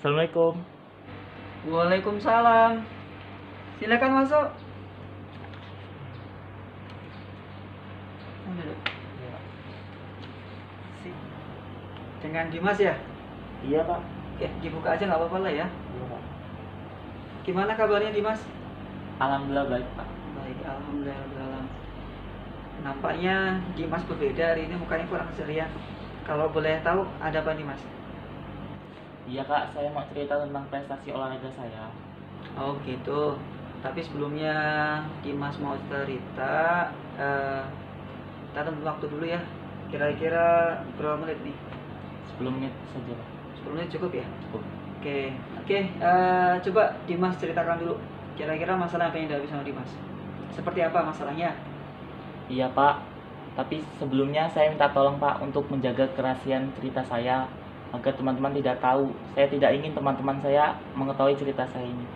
Assalamualaikum. Waalaikumsalam. Silakan masuk. Duduk. Sip. Dengan Dimas ya? Iya Pak. Oke, dibuka aja nggak apa-apa lah ya. Iya Pak. Gimana kabarnya Dimas? Alhamdulillah baik Pak. Baik, alhamdulillah. Nampaknya Dimas berbeda hari ini, mukanya kurang ceria. Kalau boleh tahu ada apa Dimas? Iya Kak, saya mau cerita tentang prestasi olahraga saya. Oh gitu. Tapi sebelumnya Dimas mau cerita, kita tunggu waktu dulu ya. Kira-kira berapa menit nih? 10 menit saja Pak. 10 menit cukup ya? Cukup. Oke, coba Dimas ceritakan dulu. Kira-kira masalah apa yang dihadapi sama Dimas? Seperti apa masalahnya? Iya Pak. Tapi sebelumnya saya minta tolong Pak untuk menjaga kerahasiaan cerita saya agar teman-teman tidak tahu. Saya tidak ingin teman-teman saya mengetahui cerita saya ini.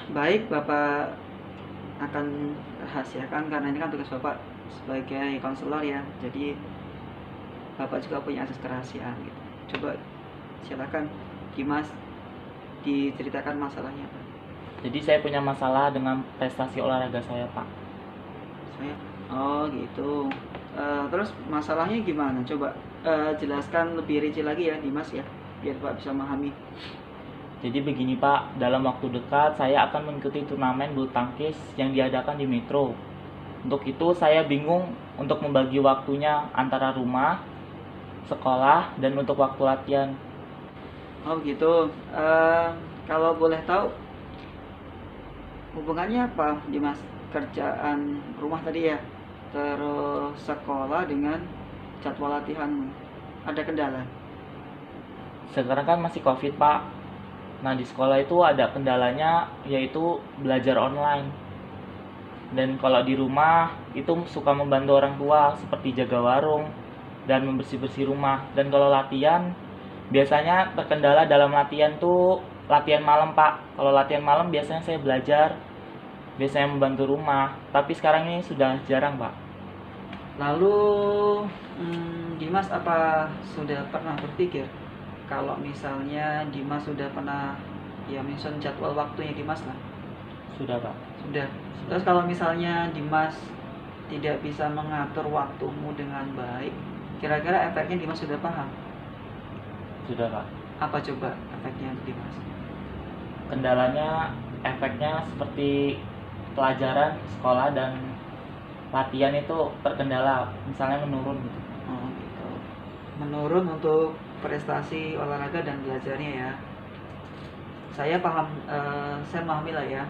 Baik, Bapak akan rahasiakan karena ini kan tugas Bapak sebagai konselor ya. Jadi Bapak juga punya akses kerahasiaan gitu. Coba silakan Dimas diceritakan masalahnya Pak. Jadi saya punya masalah dengan prestasi olahraga saya Pak. Oh gitu. Terus masalahnya gimana? Coba jelaskan lebih rinci lagi ya Dimas ya, biar Pak bisa memahami. Jadi begini Pak, dalam waktu dekat saya akan mengikuti turnamen bulu tangkis yang diadakan di Metro. Untuk itu saya bingung untuk membagi waktunya antara rumah, sekolah, dan untuk waktu latihan. Oh gitu. Kalau boleh tahu hubungannya apa Dimas? Kerjaan rumah tadi ya, terus sekolah dengan jadwal latihanmu. Ada kendala? Sekarang kan masih COVID Pak. Nah di sekolah itu ada kendalanya yaitu belajar online. Dan kalau di rumah itu suka membantu orang tua seperti jaga warung dan membersih-bersih rumah. Dan kalau latihan biasanya terkendala dalam latihan tuh latihan malam Pak. Kalau latihan malam biasanya saya belajar, biasanya membantu rumah. Tapi sekarang ini sudah jarang Pak. Lalu Dimas apa sudah pernah berpikir kalau misalnya Dimas sudah pernah ya mention jadwal waktunya Dimas lah? Sudah Pak. Sudah. Terus kalau misalnya Dimas tidak bisa mengatur waktumu dengan baik, kira-kira efeknya Dimas sudah paham? Sudah Pak. Apa coba efeknya untuk Dimas? Kendalanya efeknya seperti pelajaran sekolah dan latihan itu terkendala, misalnya menurun gitu. Oh gitu. Menurun untuk prestasi olahraga dan belajarnya ya. Saya paham, saya memahami lah ya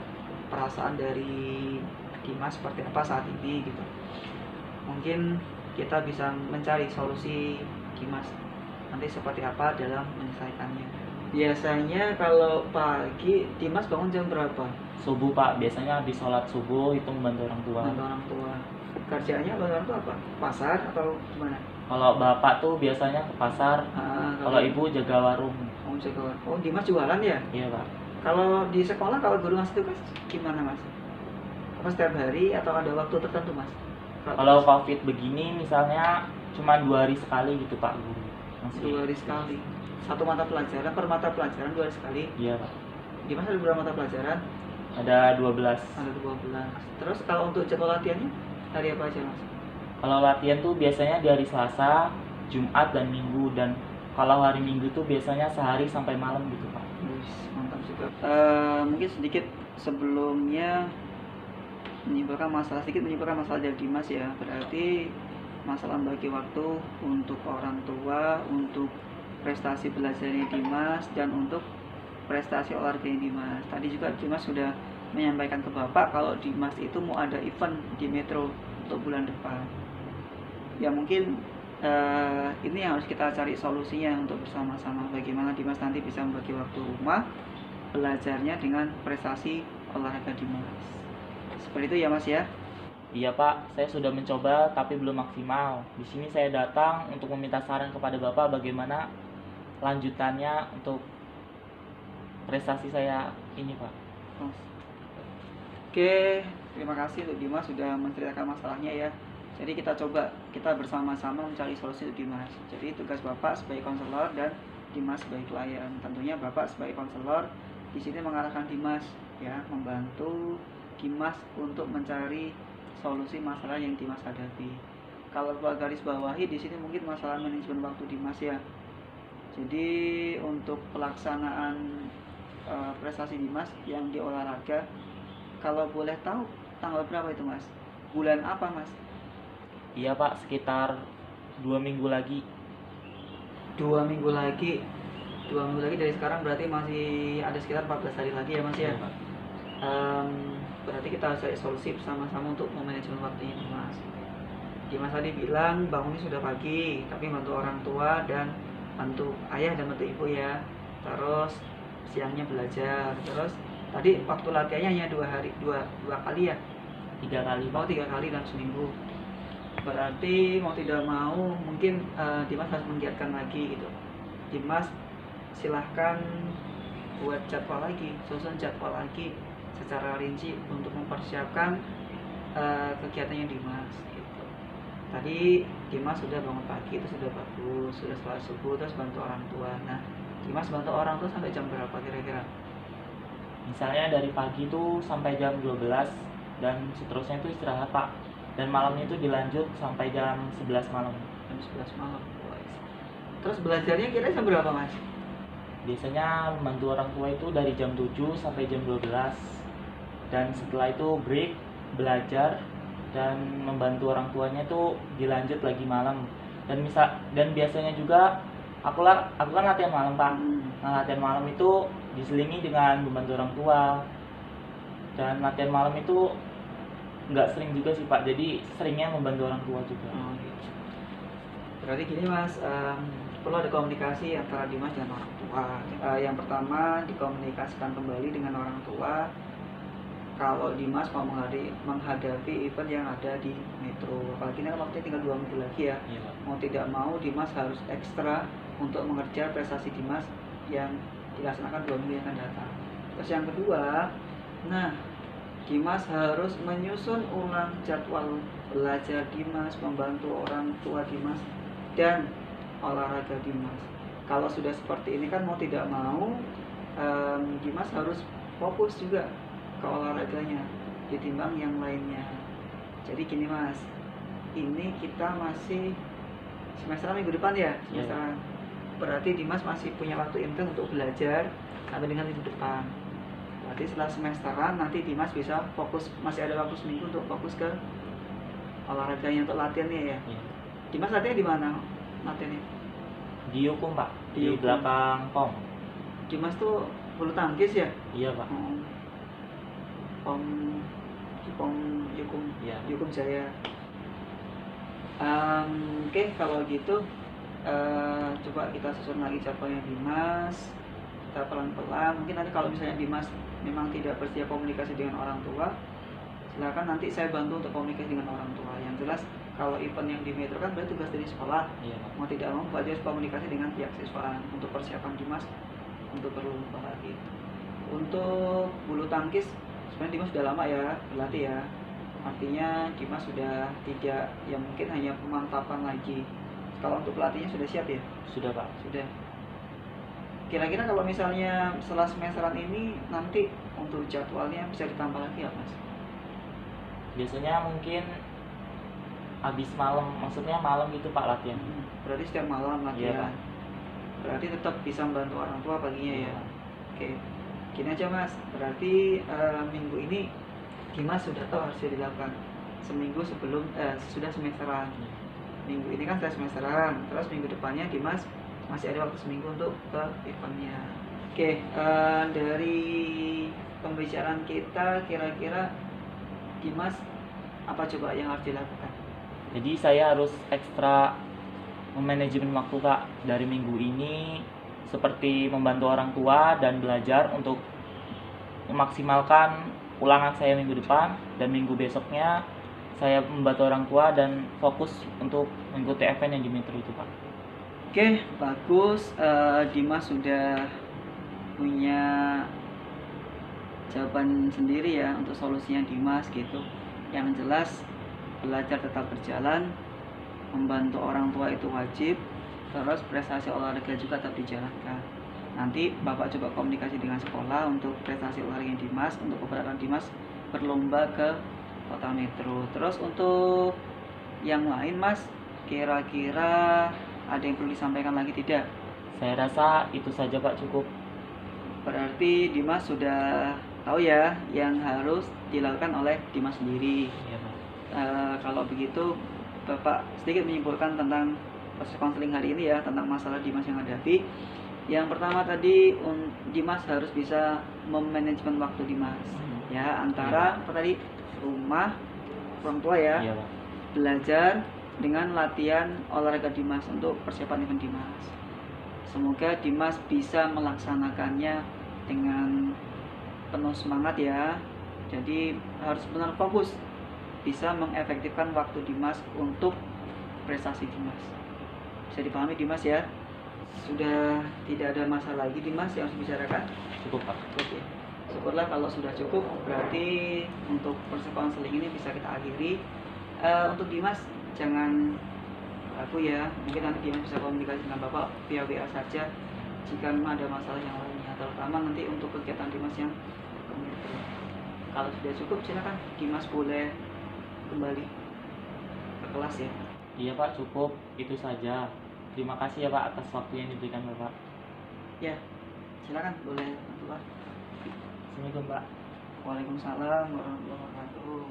perasaan dari Dimas seperti apa saat ini gitu. Mungkin kita bisa mencari solusi Dimas nanti seperti apa dalam menyelesaikannya. Biasanya kalau pagi Dimas bangun jam berapa? Subuh Pak, biasanya habis sholat subuh itu membantu orang tua. Bantu orang tua. Kerjaannya bantu orang tua apa? Pasar atau gimana? Kalau bapak tuh biasanya ke pasar, kalau ibu jaga warung. Kamu jaga warung. Oh Dimas jualan ya? Iya Pak. Kalau di sekolah kalau guru ngasih tugas gimana Mas? Apa setiap hari atau ada waktu tertentu Mas? Kalau COVID begini misalnya cuma 2 hari sekali gitu Pak guru. Masih 2 hari sekali. Satu mata pelajaran per mata pelajaran 2 hari sekali. Iya Pak. Dimas ada berapa mata pelajaran? Ada 12. Ada 12. Terus kalau untuk jadwal latihannya hari apa aja Mas? Kalau latihan tuh biasanya di hari Selasa, Jumat, dan Minggu. Dan kalau hari Minggu tuh biasanya sehari sampai malam gitu Pak. Mantap juga. Mungkin sedikit sebelumnya menyimpulkan masalah dari Dimas ya. Berarti masalah bagi waktu untuk orang tua, untuk prestasi belajarnya Dimas, dan untuk prestasi olahraganya Dimas. Tadi juga Dimas sudah menyampaikan ke Bapak kalau Dimas itu mau ada event di Metro untuk bulan depan. Ya mungkin ini yang harus kita cari solusinya untuk bersama-sama bagaimana Dimas nanti bisa membagi waktu rumah belajarnya dengan prestasi olahraga Dimas. Seperti itu ya Mas ya. Iya Pak, saya sudah mencoba tapi belum maksimal. Di sini saya datang untuk meminta saran kepada Bapak bagaimana lanjutannya untuk prestasi saya ini Pak. Oke, terima kasih untuk Dimas sudah menceritakan masalahnya ya. Jadi kita bersama-sama mencari solusi untuk Dimas. Jadi tugas Bapak sebagai konselor dan Dimas sebagai klien. Tentunya Bapak sebagai konselor di sini mengarahkan Dimas ya, membantu Dimas untuk mencari solusi masalah yang Dimas hadapi. Kalau garis bawahi di sini mungkin masalah manajemen waktu Dimas ya. Jadi untuk pelaksanaan prestasi Dimas yang di olahraga, kalau boleh tahu tanggal berapa itu Mas? Bulan apa Mas? Iya Pak, sekitar 2 minggu lagi. 2 minggu lagi. 2 minggu lagi dari sekarang berarti masih ada sekitar 14 hari lagi ya Mas ya. Iya, Pak. Berarti kita harus cari solusi bersama-sama untuk memanajemen waktunya Dimas. Dimas tadi bilang bangunnya sudah pagi, tapi bantu orang tua dan bantu ayah dan bantu ibu ya. Terus siangnya belajar. Terus tadi waktu latihannya hanya 2 kali ya? 3 kali Pak. 3 kali dalam seminggu. Berarti mau tidak mau mungkin Dimas harus menggiatkan lagi gitu. Dimas silahkan buat jadwal lagi, susun jadwal lagi secara rinci untuk mempersiapkan kegiatannya Dimas gitu. Tadi Dimas sudah bangun pagi, itu sudah bagus, sudah sholat subuh, terus bantu orang tua. Nah, Dimas bantu orang tua sampai jam berapa kira-kira? Misalnya dari pagi itu sampai jam 12 dan seterusnya itu istirahat Pak. Dan malamnya itu dilanjut sampai jam 11 malam. Jam 11 malam. Terus belajarnya kira jam berapa Mas? Biasanya membantu orang tua itu dari jam 7 sampai jam 12. Dan setelah itu break, belajar, dan membantu orang tuanya itu dilanjut lagi malam. Dan biasanya juga aku kan latihan malam Pak. Nah, latihan malam itu diselingi dengan membantu orang tua. Dan latihan malam itu nggak sering juga sih Pak, jadi seringnya membantu orang tua juga. Gitu. Berarti gini Mas, perlu ada komunikasi antara Dimas dengan orang tua. Yang pertama, dikomunikasikan kembali dengan orang tua kalau Dimas mau menghadapi event yang ada di Metro. Apalagi ini kan waktunya tinggal 2 minggu lagi ya. Iya, Pak. Mau tidak mau Dimas harus ekstra untuk mengerja prestasi Dimas yang dilaksanakan 2 minggu yang akan datang. Terus yang kedua, nah Dimas harus menyusun ulang jadwal belajar Dimas, membantu orang tua Dimas, dan olahraga Dimas. Kalau sudah seperti ini kan mau tidak mau Dimas harus fokus juga ke olahraganya ditimbang yang lainnya. Jadi gini Mas, ini kita masih semesteran minggu depan ya, semesteran. Berarti Dimas masih punya waktu intens untuk belajar sampai dengan minggu depan. Berarti setelah semesteran nanti Dimas bisa fokus, masih ada waktu seminggu untuk fokus ke olahraganya untuk latihannya ya. Iya. Dimas latihannya di mana latihannya? Di Yukum Pak, Di di Yukum. belakang POM. Dimas tuh bulu tangkis ya? Iya Pak. POM di POM Yukum, Iya. Yukum Jaya. Oke, kalau gitu coba kita susun lagi jadwalnya Dimas. Kita pelan-pelan. Mungkin nanti kalau misalnya Dimas memang tidak bersedia komunikasi dengan orang tua, silakan nanti saya bantu untuk komunikasi dengan orang tua. Yang jelas kalau event yang di Metro kan berarti tugas dari sekolah. Iya Pak. Mau tidak mau Pak harus komunikasi dengan pihak siswa untuk persiapan Dimas untuk berlomba lagi. Untuk bulu tangkis sebenarnya Dimas sudah lama ya berlatih ya. Artinya Dimas sudah tidak, ya mungkin hanya pemantapan lagi. Kalau untuk pelatihnya sudah siap ya? Sudah Pak. Sudah. Kira-kira kalau misalnya setelah semesteran ini nanti untuk jadwalnya bisa ditambah lagi ya Mas? Biasanya mungkin habis malam, maksudnya malam gitu Pak latihan. Berarti setiap malam latihan. Iya. Berarti tetap bisa membantu orang tua paginya ya. Iya. Oke. Gini aja Mas, berarti minggu ini Dimas sudah tahu harus dilakukan seminggu sebelum sudah semesteran. Minggu ini kan sudah semesteran, terus minggu depannya Dimas masih ada waktu seminggu untuk ke eventnya. Oke, dari pembicaraan kita kira-kira Dimas apa coba yang harus dilakukan? Jadi saya harus ekstra memanajemen waktu Kak dari minggu ini, seperti membantu orang tua dan belajar untuk memaksimalkan ulangan saya minggu depan, dan minggu besoknya saya membantu orang tua dan fokus untuk mengikuti event yang di Metro itu Pak. Oke, bagus. Dimas sudah punya jawaban sendiri ya untuk solusinya Dimas gitu. Yang jelas belajar tetap berjalan, membantu orang tua itu wajib, terus prestasi olahraga juga tetap dijalankan. Nanti Bapak coba komunikasi dengan sekolah untuk prestasi olahraga Dimas, untuk keberadaan Dimas berlomba ke kota metro. Terus untuk yang lain Mas, kira-kira ada yang perlu disampaikan lagi tidak? Saya rasa itu saja Pak, cukup. Berarti Dimas sudah tahu ya yang harus dilakukan oleh Dimas sendiri. Iya Pak. Kalau begitu Bapak sedikit menyimpulkan tentang proses konseling hari ini ya, tentang masalah Dimas yang hadapi. Yang pertama tadi Dimas harus bisa memanajemen waktu Dimas ya, antara apa tadi, rumah, orang tua ya, Iya Pak. belajar dengan latihan olahraga Dimas untuk persiapan event Dimas. Semoga Dimas bisa melaksanakannya dengan penuh semangat ya. Jadi harus benar fokus, bisa mengefektifkan waktu Dimas untuk prestasi Dimas. Bisa dipahami Dimas ya? Sudah tidak ada masalah lagi Dimas yang harus dibicarakan? Cukup Pak. Oke, syukurlah kalau sudah cukup. Berarti untuk proses konseling ini bisa kita akhiri. Untuk Dimas jangan ragu ya, mungkin nanti Dimas bisa komunikasi dengan Bapak via WA saja jika memang ada masalah yang lainnya, terutama nanti untuk kegiatan Dimas yang komunitas. Kalau sudah cukup silakan Dimas boleh kembali ke kelas ya. Iya Pak, cukup. Itu saja. Terima kasih ya Pak atas waktu yang diberikan Bapak. Ya, silakan boleh keluar. Assalamualaikum Pak. Waalaikumsalam warahmatullahi wabarakatuh.